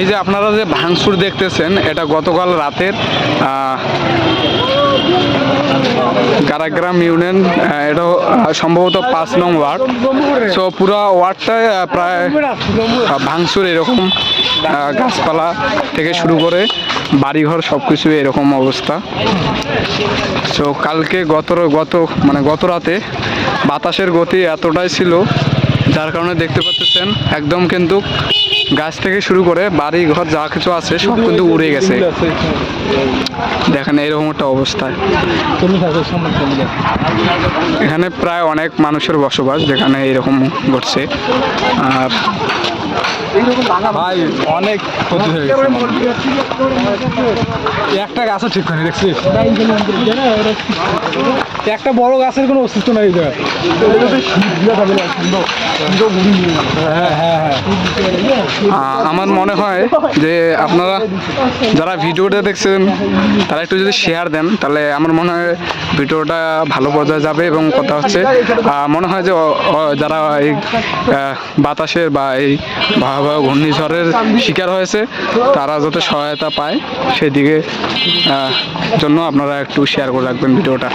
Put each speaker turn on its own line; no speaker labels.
এই যে আপনারা যে ভাঙচুর দেখতেছেন, এটা গতকাল রাতের গারাগ্রাম ইউনিয়ন, এটা সম্ভবত 5 নং ওয়ার্ড। সো পুরো ওয়ার্ডটায় প্রায় ভাঙচুর, এরকম গাছপালা থেকে শুরু করে বাড়িঘর সব কিছু এরকম অবস্থা। সো কালকে গত রাতে বাতাসের গতি এতটাই ছিল, যার কারণে দেখতে পাচ্ছেন একদম কিন্তু গাছ থেকে শুরু করে বাড়ি ঘর যা কিছু আছে সব কিন্তু উড়ে গেছে। দেখেন এরকম একটা অবস্থায়। এখানে প্রায় অনেক মানুষের বসবাস, যেখানে এরকম ঘটছে। আর
ভাই অনেক ক্ষতি হয়ে গেছে, একটা গাছও ঠিক হয়নি দেখছিস, একটা বড় গাছের কোনো অস্তিত্ব নাই।
আমার মনে হয় যে আপনারা যারা ভিডিওটা দেখছেন তারা একটু যদি শেয়ার দেন, তাহলে আমার মনে হয় ভিডিওটা ভালো পর্যায়ে যাবে। এবং কথা হচ্ছে মনে হয় যে যারা এই বাতাসের বা এই ভয়াবহ ঘূর্ণিঝড়ের শিকার হয়েছে তারা যাতে সহায়তা পায় সেদিকে জন্য আপনারা একটু শেয়ার করে রাখবেন ভিডিওটা।